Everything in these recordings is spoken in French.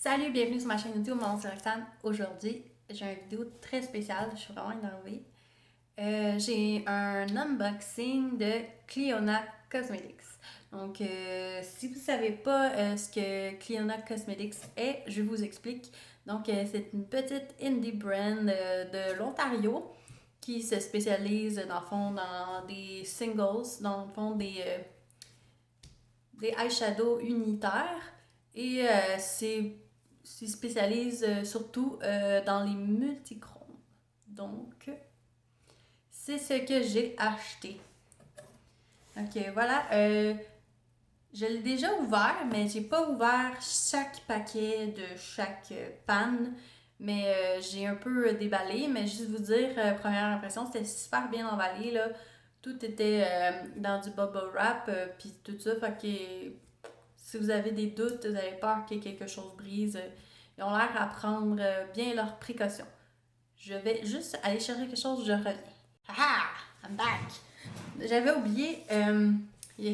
Salut, bienvenue sur ma chaîne YouTube, mon nom c'est Roxane. Aujourd'hui, j'ai une vidéo très spéciale, je suis vraiment énervée. J'ai un unboxing de Clionadh Cosmetics. Donc, si vous ne savez pas ce que Clionadh Cosmetics est, je vous explique. Donc, c'est une petite indie brand de l'Ontario qui se spécialise dans le fond dans des singles, dans le fond des eyeshadows unitaires. Et c'est spécialise surtout dans les multichromes. Donc, c'est ce que j'ai acheté. Ok, voilà. Je l'ai déjà ouvert, mais j'ai pas ouvert chaque paquet de chaque panne. Mais j'ai un peu déballé. Mais juste vous dire, première impression, c'était super bien emballé, là. Tout était dans du bubble wrap, puis tout ça. Fait que si vous avez des doutes, vous avez peur que quelque chose brise, ils ont l'air à prendre bien leurs précautions. Je vais juste aller chercher quelque chose, je reviens. Haha! I'm back! J'avais oublié,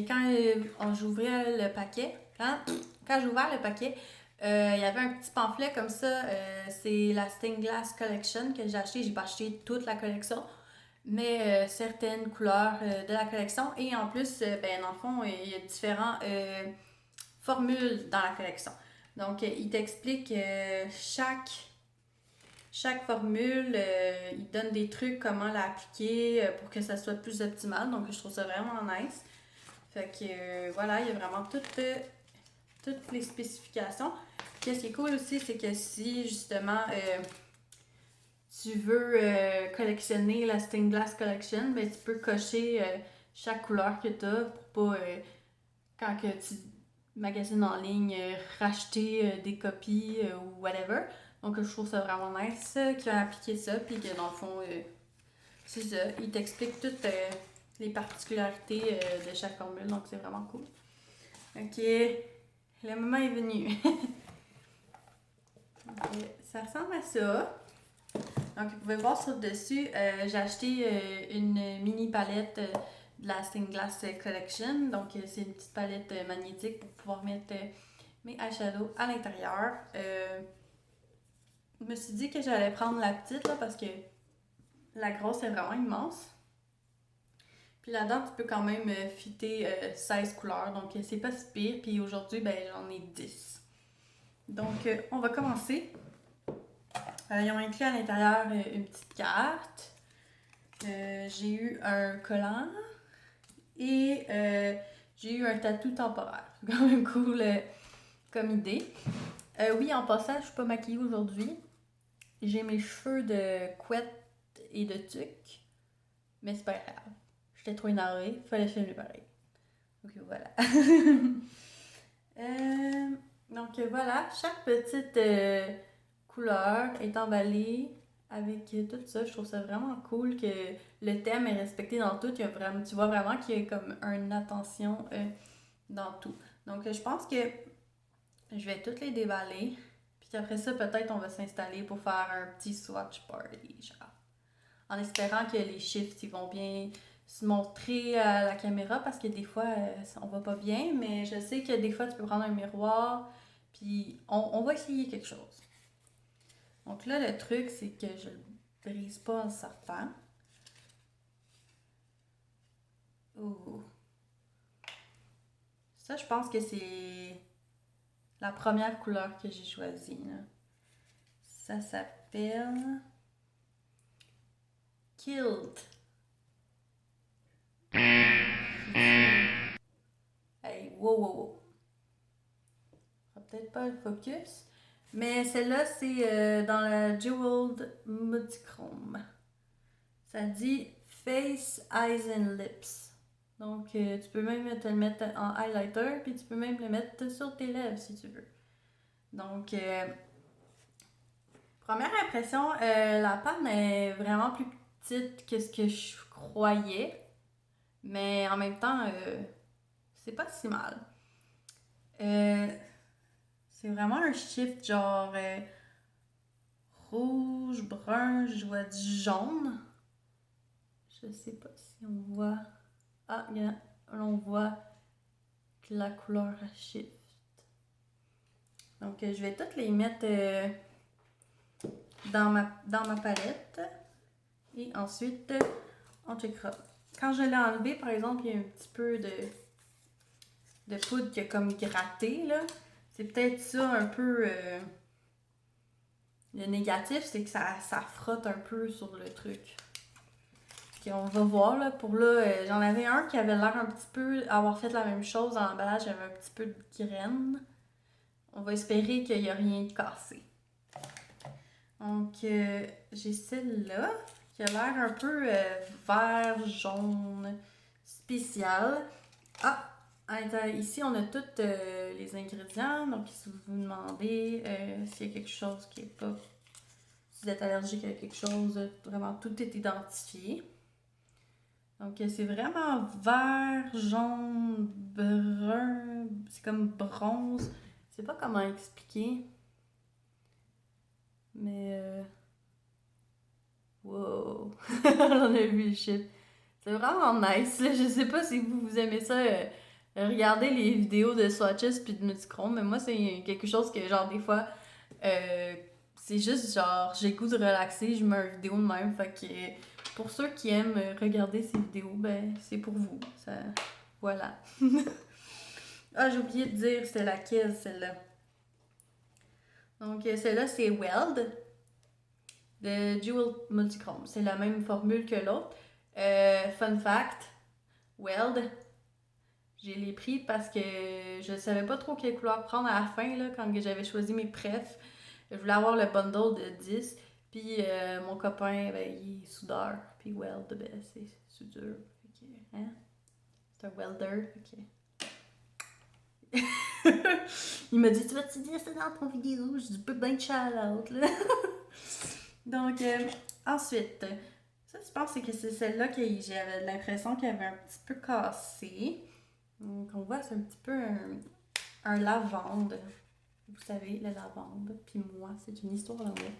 quand j'ouvrais le paquet, quand j'ai ouvert le paquet, il y avait un petit pamphlet comme ça. C'est la Stained Glass Collection que j'ai acheté. J'ai pas acheté toute la collection, mais certaines couleurs de la collection. Et en plus, ben, dans le fond, il y a différents formules dans la collection. Donc, il t'explique chaque formule, il donne des trucs, comment l'appliquer pour que ça soit plus optimal. Donc, je trouve ça vraiment nice. Fait que voilà, il y a vraiment toutes les spécifications. Qu'est-ce qui est cool aussi, c'est que si justement tu veux collectionner la Stained Glass Collection, ben, tu peux cocher chaque couleur que tu as pour pas, quand que tu magasines en ligne, racheter des copies ou whatever. Donc, je trouve ça vraiment nice qu'il a appliqué ça, puis que dans le fond, c'est ça. Il t'explique toutes les particularités de chaque formule, donc c'est vraiment cool. Ok, le moment est venu. Okay. Ça ressemble à ça. Donc, vous pouvez voir sur le dessus, j'ai acheté une mini palette de la Stained Glass Collection. Donc, c'est une petite palette magnétique pour pouvoir mettre mes eyeshadows à l'intérieur. Je me suis dit que j'allais prendre la petite là, parce que la grosse est vraiment immense. Puis là-dedans, tu peux quand même fitter 16 couleurs. Donc, c'est pas si pire. Puis aujourd'hui, ben, j'en ai 10. Donc, on va commencer. Ils ont inclus à l'intérieur une petite carte. J'ai eu un collant et j'ai eu un tatou temporaire. C'est quand même cool comme idée. Oui, en passant, je suis pas maquillée aujourd'hui. J'ai mes cheveux de couette et de tuque, mais c'est pas grave. J'étais trop énervée, fallait filmer pareil. Donc voilà. Donc voilà, chaque petite couleur est emballée avec tout ça. Je trouve ça vraiment cool que le thème est respecté dans tout. Il y a vraiment, tu vois vraiment qu'il y a comme une attention dans tout. Donc je pense que je vais toutes les déballer. Puis après ça, peut-être on va s'installer pour faire un petit swatch party, genre. En espérant que les chiffres ils vont bien se montrer à la caméra parce que des fois on va pas bien, mais je sais que des fois tu peux prendre un miroir puis on va essayer quelque chose. Donc là le truc c'est que je le brise pas en sortant. Ouh. Ça je pense que c'est la première couleur que j'ai choisie. Là. Ça s'appelle Kilt. Hey, wow, wow, wow. Peut-être pas le focus. Mais celle-là, c'est dans la Jeweled Multichrome. Ça dit Face, Eyes and Lips. Donc, tu peux même te le mettre en highlighter, puis tu peux même le mettre sur tes lèvres si tu veux. Donc, première impression, la panne est vraiment plus petite que ce que je croyais. Mais en même temps, c'est pas si mal. Euh, c'est vraiment un shift genre rouge, brun, je vois du jaune. Je sais pas si on voit. Ah, on voit que la couleur shift. Donc, je vais toutes les mettre dans ma palette. Et ensuite, on checkera. Quand je l'ai enlevé, par exemple, il y a un petit peu de poudre qui a comme gratté, là. C'est peut-être ça un peu... le négatif, c'est que ça frotte un peu sur le truc. Puis on va voir, là. Pour là, j'en avais un qui avait l'air un petit peu avoir fait la même chose dans l'emballage. Il y avait un petit peu de graines. On va espérer qu'il n'y a rien de cassé. Donc, j'ai celle-là qui a l'air un peu vert, jaune, spécial. Ah! Ici, on a tous les ingrédients. Donc, si vous vous demandez s'il y a quelque chose qui est pas... Si vous êtes allergique à quelque chose, vraiment, tout est identifié. Donc, c'est vraiment vert, jaune, brun. C'est comme bronze. Je sais pas comment expliquer. Mais... wow! On a vu le shit. C'est vraiment nice, là. Je sais pas si vous aimez ça, regarder les vidéos de swatches puis de multichrome, mais moi, c'est quelque chose que, genre, des fois, c'est juste, genre, j'ai le goût de relaxer, je mets une vidéo de même, fait que pour ceux qui aiment regarder ces vidéos, ben, c'est pour vous. Ça... Voilà. Ah, j'ai oublié de dire c'était laquelle, celle-là. Donc, celle-là, c'est Weld de Jewel Multichrome. C'est la même formule que l'autre. Fun fact, Weld, je l'ai pris parce que je savais pas trop quelle couleur prendre à la fin, là, quand j'avais choisi mes prefs. Je voulais avoir le bundle de 10. Puis mon copain, ben, il est soudeur. Puis Weld, ben, c'est soudure. Hein? C'est un welder. Il m'a dit, tu vas-tu dire ça dans ton vidéo? Je dis, peux bien de shout-out, là. Donc, ensuite, ça, je pense que c'est celle-là que j'avais l'impression qu'elle avait un petit peu cassé. Donc, on voit, c'est un petit peu un lavande. Vous savez, la lavande. Puis moi, c'est une histoire d'amour.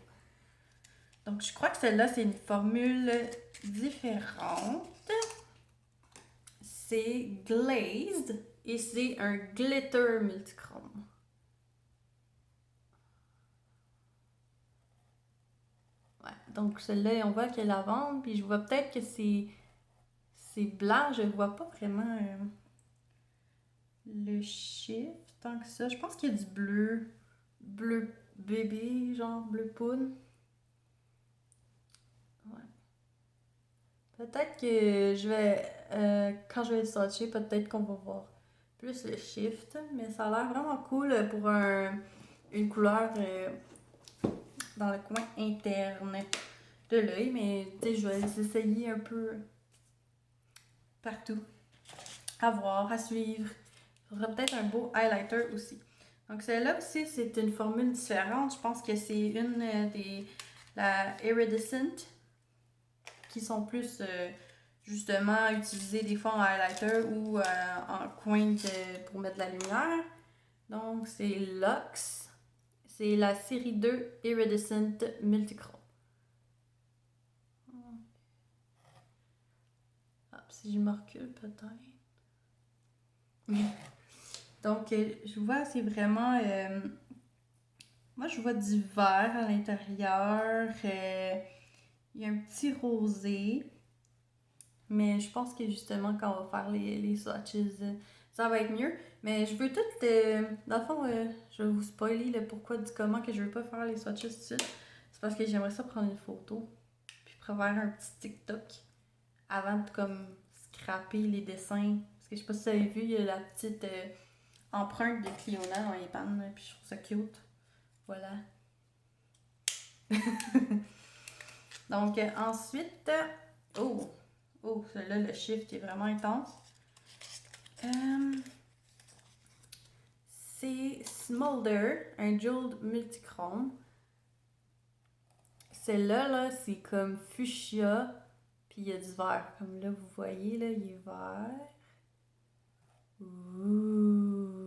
Donc, je crois que celle-là, c'est une formule différente. C'est glazed et c'est un glitter multichrome. Ouais, donc celle-là, on voit qu'elle est lavande, puis je vois peut-être que c'est blanc, je vois pas vraiment le chiffre tant que ça. Je pense qu'il y a du bleu bébé, genre bleu poudre. Ouais. Peut-être que je vais, quand je vais le swatcher, peut-être qu'on va voir plus le shift, mais ça a l'air vraiment cool pour une couleur dans le coin interne de l'œil, mais tu sais, je vais les essayer un peu partout. À voir, à suivre. Il faudra peut-être un beau highlighter aussi. Donc celle-là aussi, c'est une formule différente. Je pense que c'est une la Iridescent, qui sont plus justement utilisées des fois en highlighter ou en coin pour mettre de la lumière. Donc c'est Luxe. C'est la série 2 Iridescent Multichrome. Ah, si je me recule peut-être. Donc, je vois, c'est vraiment... moi, je vois du vert à l'intérieur. Il y a un petit rosé. Mais je pense que justement, quand on va faire les swatches, ça va être mieux. Mais je veux tout... dans le fond, je vais vous spoiler le pourquoi du comment que je veux pas faire les swatches tout de suite. C'est parce que j'aimerais ça prendre une photo. Puis faire un petit TikTok. Avant de comme scraper les dessins. Parce que je sais pas si vous avez vu, il y a la petite... empreinte de Cliona dans les pannes, puis je trouve ça cute. Voilà. Donc, ensuite, oh, là, le shift est vraiment intense. C'est Smolder, un jeweled multichrome. Celle-là, là, c'est comme fuchsia, puis il y a du vert. Comme là, vous voyez, là, il est vert. Ouh.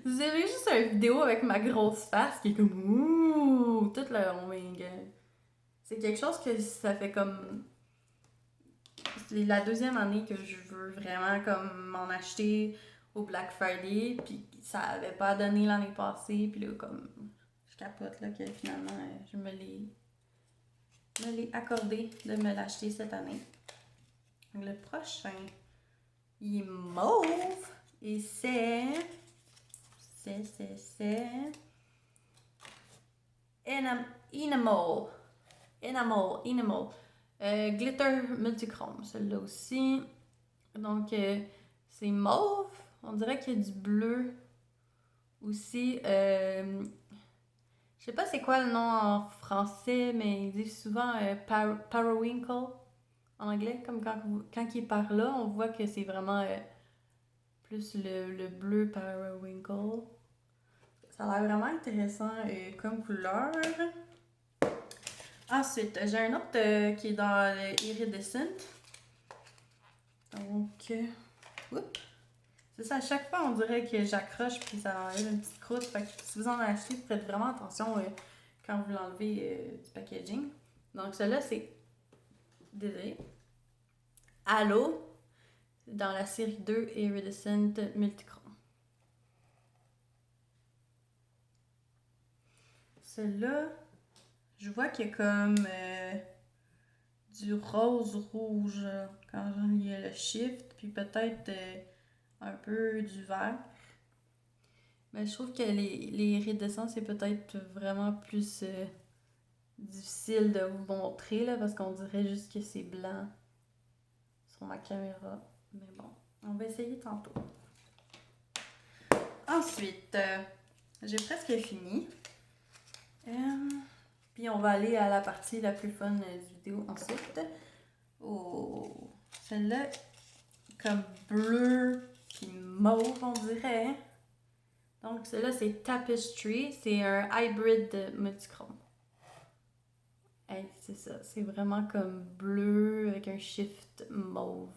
Vous avez juste une vidéo avec ma grosse face qui est comme ouh, toute la longue. C'est quelque chose que ça fait comme... C'est la deuxième année que je veux vraiment comme m'en acheter au Black Friday. Puis ça avait pas donné l'année passée. Puis là, comme, je capote là, que finalement, je me l'ai accordé de me l'acheter cette année. Le prochain, il est mauve. Et c'est Enamel. Glitter multichrome, celui-là aussi. Donc, c'est mauve. On dirait qu'il y a du bleu aussi. Je sais pas c'est quoi le nom en français, mais ils disent souvent Periwinkle en anglais. Comme quand il est par là, on voit que c'est vraiment plus le bleu Periwinkle. Ça a l'air vraiment intéressant comme couleur. Ensuite, j'ai un autre qui est dans le Iridescent. Donc, c'est ça, à chaque fois on dirait que j'accroche puis ça enlève une petite croûte. Fait que si vous en achetez, faites vraiment attention quand vous l'enlevez du packaging. Donc, celui-là, c'est désolé. Halo, dans la série 2 Iridescent Multichrome. Celui-là, je vois qu'il y a comme du rose rouge quand il y a le shift, puis peut-être un peu du vert. Mais je trouve que les iridescents, c'est peut-être vraiment plus difficile de vous montrer là, parce qu'on dirait juste que c'est blanc sur ma caméra. Mais bon, on va essayer tantôt. Ensuite, j'ai presque fini. Puis on va aller à la partie la plus fun du vidéo ensuite. Oh, celle-là, comme bleu puis mauve, on dirait. Donc, celle-là, c'est Tapestry. C'est un hybrid multichrome. Hey, c'est ça. C'est vraiment comme bleu avec un shift mauve.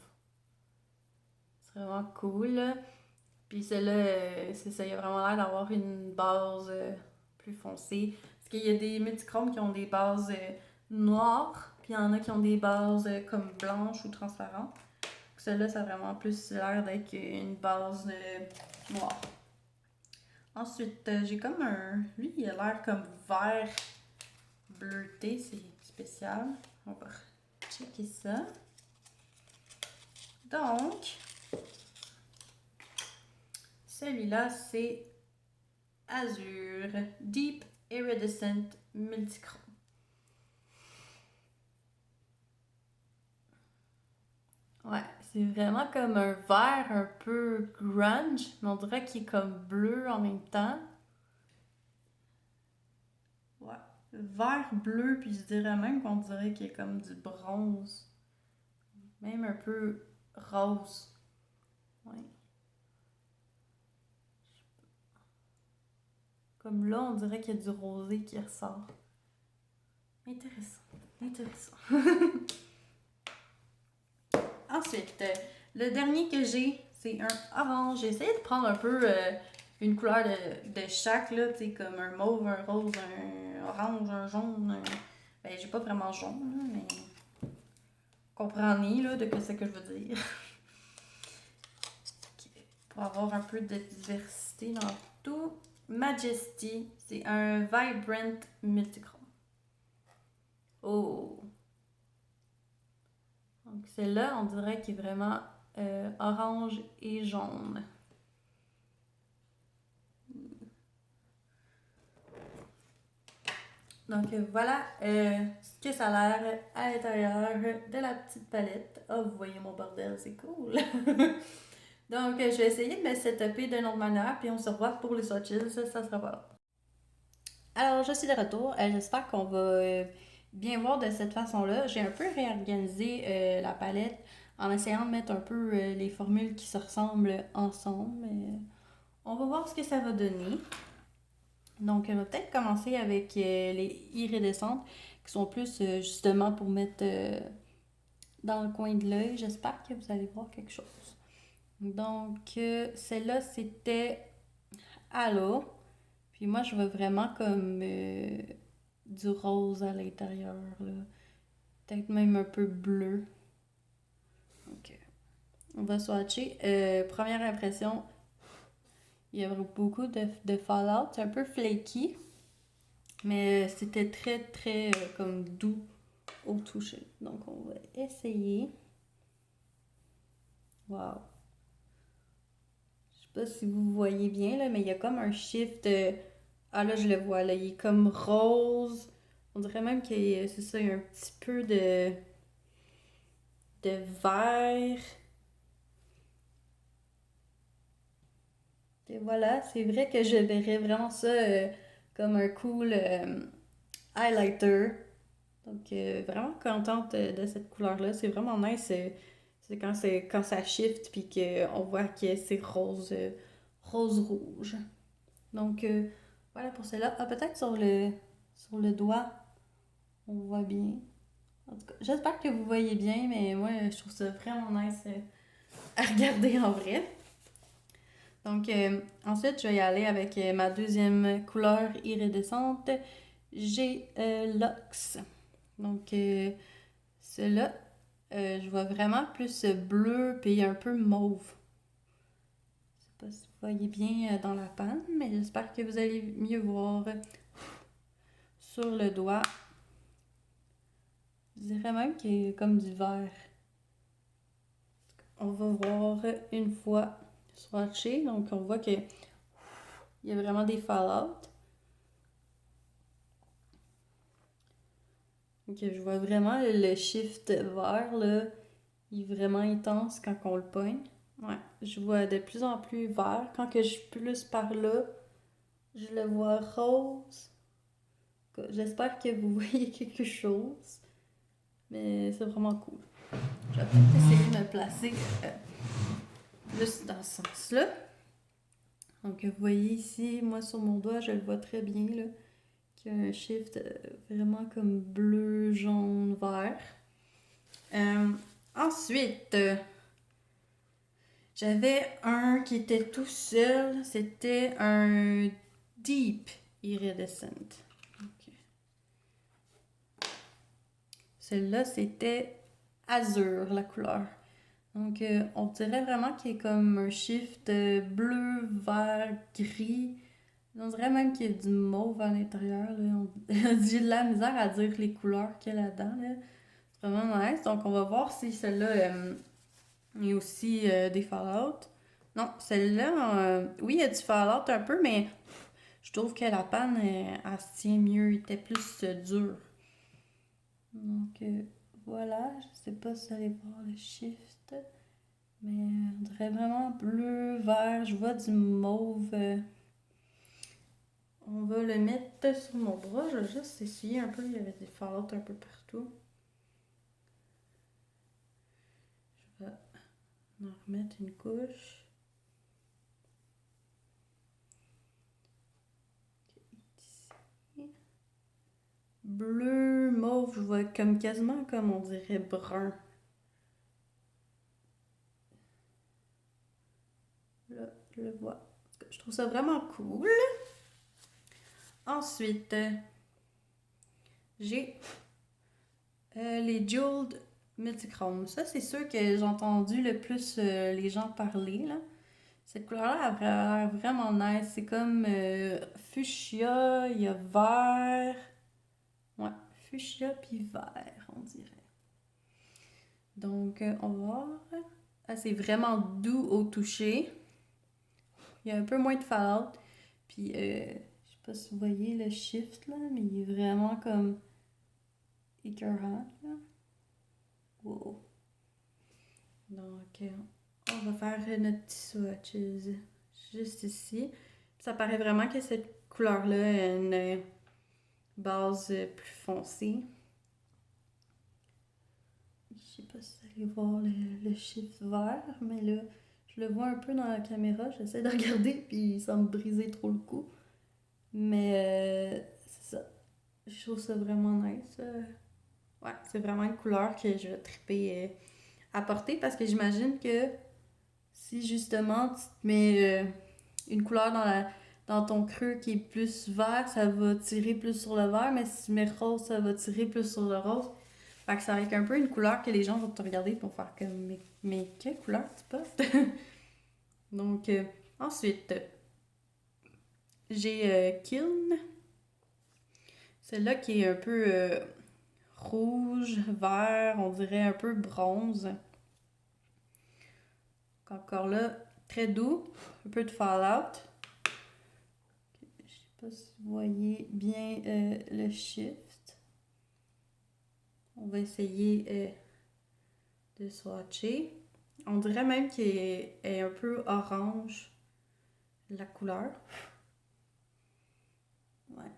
C'est vraiment cool. Puis celle-là, c'est ça. Il a vraiment l'air d'avoir une base plus foncée. Parce qu'il y a des multichromes qui ont des bases noires. Puis il y en a qui ont des bases comme blanches ou transparentes. Celle-là, ça a vraiment plus l'air d'être une base noire. Ensuite, j'ai comme un... Lui, il a l'air comme vert bleuté. C'est spécial. On va checker ça. Donc, celui-là, c'est Azur Deep Iridescent Multichrome. Ouais, c'est vraiment comme un vert un peu grunge, mais on dirait qu'il est comme bleu en même temps. Ouais, vert bleu, puis je dirais même qu'on dirait qu'il est comme du bronze. Même un peu rose. Ouais. Comme là, on dirait qu'il y a du rosé qui ressort. Intéressant, intéressant. Ensuite, le dernier que j'ai, c'est un orange. J'ai essayé de prendre un peu une couleur de chaque, là, tu sais, comme un mauve, un rose, un orange, un jaune. Ben, j'ai pas vraiment jaune, là, mais comprenez, là, de ce que je veux dire. Pour avoir un peu de diversité dans tout. Majesty, c'est un Vibrant Multichrome. Oh! Donc celle-là, on dirait qu'il est vraiment orange et jaune. Donc voilà ce que ça a l'air à l'intérieur de la petite palette. Oh, vous voyez mon bordel, c'est cool! Donc je vais essayer de me setuper d'une autre manière, puis on se revoit pour les swatches, ça sera pas long. Alors je suis de retour, j'espère qu'on va bien voir de cette façon-là. J'ai un peu réorganisé la palette en essayant de mettre un peu les formules qui se ressemblent ensemble. On va voir ce que ça va donner. Donc, on va peut-être commencer avec les iridescentes qui sont plus justement pour mettre dans le coin de l'œil. J'espère que vous allez voir quelque chose. Donc, celle-là, c'était Halo. Puis moi, je veux vraiment comme du rose à l'intérieur, là. Peut-être même un peu bleu. Ok. On va swatcher. Première impression, Il y avait beaucoup de Fallout. C'est un peu flaky, mais c'était très, très comme doux au toucher. Donc, on va essayer. Wow! Je sais pas si vous voyez bien, là, mais il y a comme un shift. Ah là, je le vois, là. Il est comme rose. On dirait même qu'il y a, c'est ça, il y a un petit peu de vert. Et voilà, c'est vrai que je verrais vraiment ça comme un cool highlighter. Donc, vraiment contente de cette couleur-là. C'est vraiment nice. C'est quand ça shift puis qu'on voit que c'est rose, rose-rouge. Donc, voilà pour cela. Ah, peut-être sur le doigt, on voit bien. En tout cas, j'espère que vous voyez bien, mais moi, je trouve ça vraiment nice à regarder en vrai. Donc, ensuite, je vais y aller avec ma deuxième couleur iridescente. J'ai l'Ox. Donc, celle-là, je vois vraiment plus bleu puis un peu mauve. Je sais pas si vous voyez bien dans la panne, mais j'espère que vous allez mieux voir sur le doigt. Je dirais même qu'il est comme du vert. On va voir une fois swatché. Donc, on voit qu'il y a vraiment des fallouts. Donc, je vois vraiment le shift vert, là. Il est vraiment intense quand on le pogne. Ouais, je vois de plus en plus vert. Quand que je suis plus par là, je le vois rose. J'espère que vous voyez quelque chose. Mais c'est vraiment cool. Je vais peut-être essayer de me placer plus dans ce sens-là. Donc, vous voyez ici, moi sur mon doigt, je le vois très bien, là, qu'il y a un shift vraiment comme bleu, jaune, vert. Euh, ensuite, j'avais un qui était tout seul. C'était un Deep Iridescent. Okay. Celui-là, c'était azur, la couleur. Donc, on dirait vraiment qu'il y a comme un shift bleu, vert, gris. On dirait même qu'il y a du mauve à l'intérieur. J'ai de la misère à dire les couleurs qu'il y a là-dedans. Là. C'est vraiment nice. Donc, on va voir si celle-là il y a aussi des Fallout. Non, celle-là, oui, il y a du Fallout un peu, mais je trouve que la panne, elle se tient mieux. Elle était plus dure. Donc, voilà. Je sais pas si vous allez voir le shift. Mais on dirait vraiment bleu, vert. Je vois du mauve. On va le mettre sur mon bras. Je vais juste essayer un peu. Il y avait des fallouts un peu partout. Je vais en remettre une couche. Ici. Bleu, mauve, je vois comme quasiment comme on dirait brun. Là, je le vois. Je trouve ça vraiment cool. Ensuite, j'ai les Jeweled Multichrome. Ça, c'est sûr que j'ai entendu le plus les gens parler, là. Cette couleur-là a l'air vraiment nice. C'est comme fuchsia, il y a vert. Ouais, fuchsia puis vert, on dirait. Donc, on va voir. Ah, c'est vraiment doux au toucher. Il y a un peu moins de fallout. Puis, je sais pas si vous voyez le shift, là, mais il est vraiment comme écœurant, là. Wow. Donc, on va faire notre petit swatch juste ici. Puis ça paraît vraiment que cette couleur-là a une base plus foncée. Je sais pas si vous allez voir le shift vert, mais là, je le vois un peu dans la caméra. J'essaie de regarder, puis ça me brisait trop le cou. Mais c'est ça. Je trouve ça vraiment nice. Ouais, c'est vraiment une couleur que je vais triper à porter parce que j'imagine que si justement tu te mets une couleur dans ton creux qui est plus vert, ça va tirer plus sur le vert, mais si tu mets rose, ça va tirer plus sur le rose. Fait que c'est avec un peu une couleur que les gens vont te regarder pour faire comme mais quelle couleur tu portes? Donc ensuite, j'ai Kiln. Celle-là qui est un peu rouge, vert, on dirait un peu bronze. Encore là, très doux, un peu de Fallout. Je sais pas si vous voyez bien le shift. On va essayer de swatcher. On dirait même qu'il est un peu orange, la couleur. Ouais.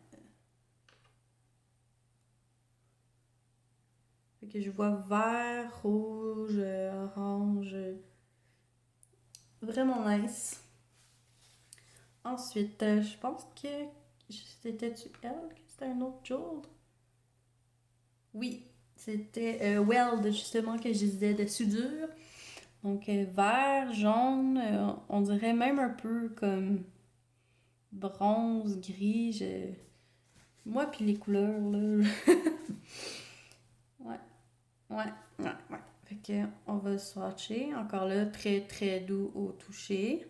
Fait que je vois vert, rouge, orange. Vraiment nice. Ensuite, je pense que c'était-tu elle que c'était un autre jour? Oui, c'était Weld justement que je disais de soudure. Donc vert, jaune, on dirait même un peu comme bronze, gris. Moi puis les couleurs là. Ouais, ouais, ouais, ouais. Fait que on va swatcher. Encore là, très très doux au toucher.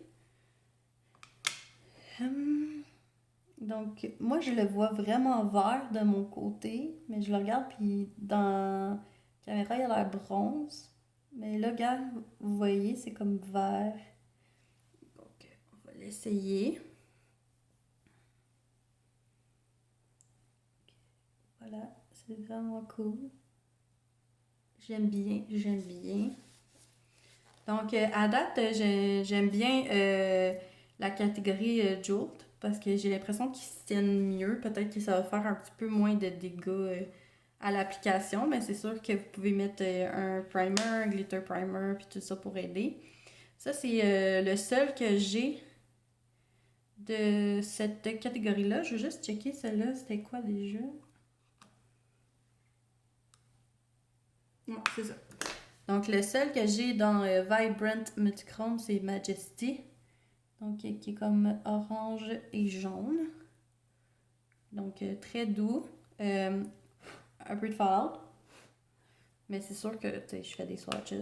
Donc, moi, je le vois vraiment vert de mon côté, mais je le regarde, puis dans la caméra, il a l'air bronze. Mais là, regarde, vous voyez, c'est comme vert. Donc, on va l'essayer. Voilà, c'est vraiment cool. J'aime bien, j'aime bien. Donc, à date, j'aime bien la catégorie Jolt parce que j'ai l'impression qu'ils se tiennent mieux. Peut-être que ça va faire un petit peu moins de dégâts à l'application, mais c'est sûr que vous pouvez mettre un primer, un glitter primer, puis tout ça pour aider. Ça, c'est le seul que j'ai de cette catégorie-là. Je vais juste checker celle-là, c'était quoi déjà? Non, c'est ça. Donc, le seul que j'ai dans Vibrant Multichrome, c'est Majesty. Donc, qui est comme orange et jaune. Donc, très doux. Un peu de Fallout. Mais c'est sûr que je fais des swatches.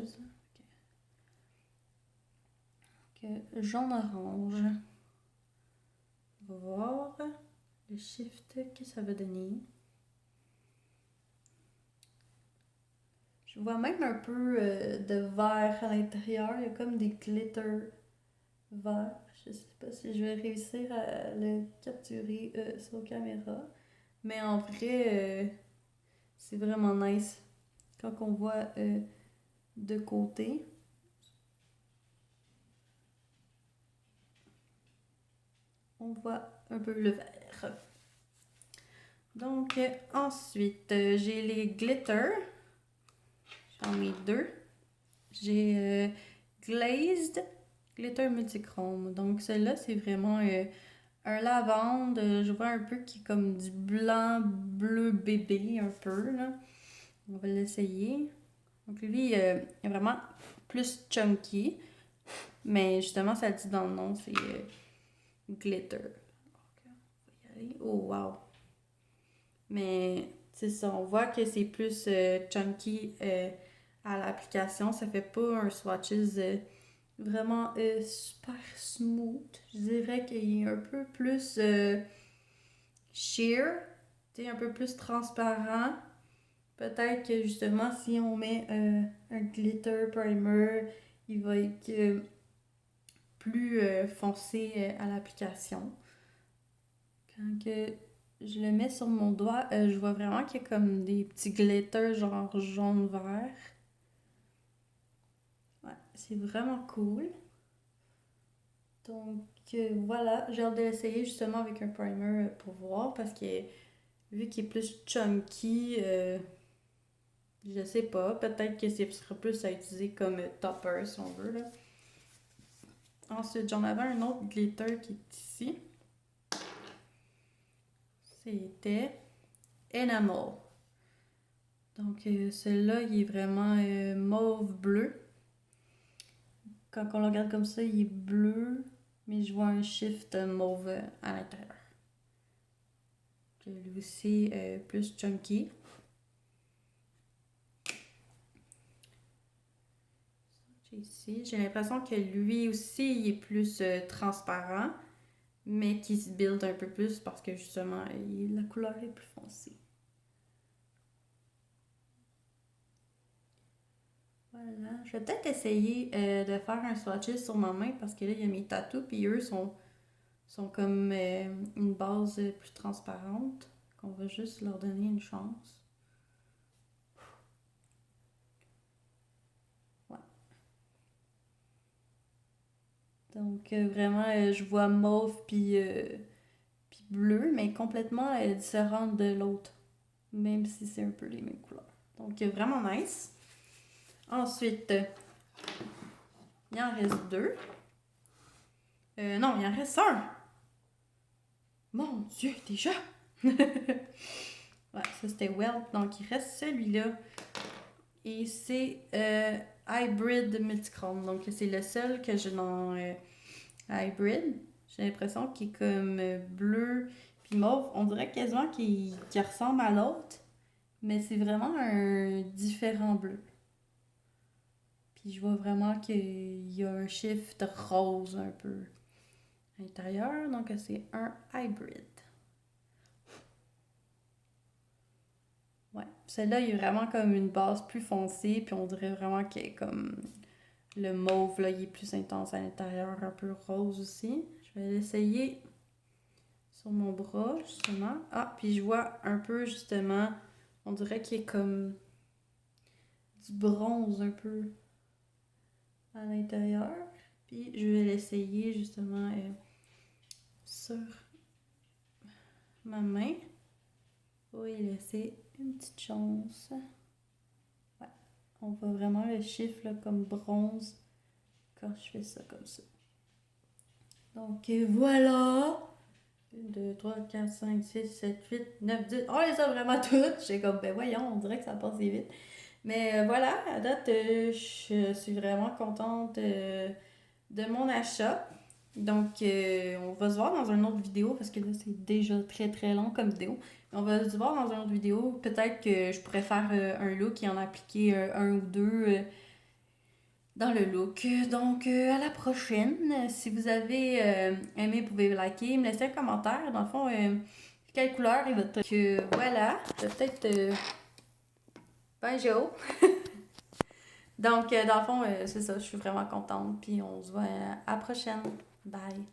Donc, jaune-orange. On va voir le shift que ça va donner. Je vois même un peu de vert à l'intérieur. Il y a comme des glitters verts. Je sais pas si je vais réussir à le capturer sur caméra. Mais en vrai, c'est vraiment nice quand on voit de côté. On voit un peu le vert. Donc, ensuite, j'ai les glitters. J'en ai deux. J'ai Glazed Glitter Multichrome. Donc, celle-là, c'est vraiment un lavande. Je vois un peu qui est comme du blanc, bleu bébé, un peu. Là. On va l'essayer. Donc, lui, il est vraiment plus chunky. Mais justement, ça le dit dans le nom, c'est glitter. Donc, on va y aller. Oh, wow! Mais c'est ça, on voit que c'est plus chunky à l'application. Ça fait pas un swatches vraiment super smooth. Je dirais qu'il est un peu plus sheer, un peu plus transparent. Peut-être que justement, si on met un glitter primer, il va être plus foncé à l'application. Quand que je le mets sur mon doigt, je vois vraiment qu'il y a comme des petits glitters genre jaune-vert. Ouais, c'est vraiment cool. Donc voilà, j'ai hâte de l'essayer justement avec un primer pour voir parce que vu qu'il est plus chunky, je sais pas, peut-être que ce sera plus à utiliser comme topper si on veut là. Ensuite, j'en avais un autre glitter qui est ici. C'était Enamel. Donc celui-là, il est vraiment mauve-bleu. Quand on le regarde comme ça, il est bleu, mais je vois un shift mauve à l'intérieur. Lui aussi, plus chunky. Ici, j'ai l'impression que lui aussi, il est plus transparent. mais qui se build un peu plus parce que justement, la couleur est plus foncée. Voilà. Je vais peut-être essayer de faire un swatch sur ma main parce que là, il y a mes tatous, puis eux sont comme une base plus transparente, qu'on va juste leur donner une chance. Ouais. Donc vraiment, je vois mauve puis bleu, mais complètement différente de l'autre, même si c'est un peu les mêmes couleurs. Donc vraiment nice. Ensuite, il en reste deux. Non, il en reste un. Mon Dieu, déjà! Ouais, ça c'était Welt. Donc il reste celui-là. Et c'est Hybrid Multichrome. Donc c'est le seul que j'ai dans Hybrid. J'ai l'impression qu'il est comme bleu puis mauve. On dirait quasiment qu'il ressemble à l'autre. Mais c'est vraiment un différent bleu. Puis je vois vraiment qu'il y a un shift rose un peu à l'intérieur. Donc c'est un hybrid. Ouais. Celle-là, il y a vraiment comme une base plus foncée. Puis on dirait vraiment qu'il est comme le mauve, là, il est plus intense à l'intérieur, un peu rose aussi. Je vais l'essayer sur mon bras, justement. Ah, puis je vois un peu, justement, on dirait qu'il est comme du bronze un peu à l'intérieur. Puis je vais l'essayer, justement, sur ma main. Pour y laisser une petite chance. Ouais. On voit vraiment le chiffre là, comme bronze quand je fais ça comme ça. Donc voilà! 1, 2, 3, 4, 5, 6, 7, 8, 9, 10. On les a vraiment toutes. J'ai comme, ben voyons, on dirait que ça passe vite. Mais voilà, à date, je suis vraiment contente de mon achat. Donc, on va se voir dans une autre vidéo parce que là, c'est déjà très très long comme vidéo. On va se voir dans une autre vidéo. Peut-être que je pourrais faire un look et en appliquer un ou deux dans le look. Donc, à la prochaine. Si vous avez aimé, vous pouvez liker, me laisser un commentaire. Dans le fond, quelle couleur est votre... voilà, je vais peut-être... Bonjour! Donc, dans le fond, c'est ça, je suis vraiment contente. Puis on se voit à la prochaine. Bye!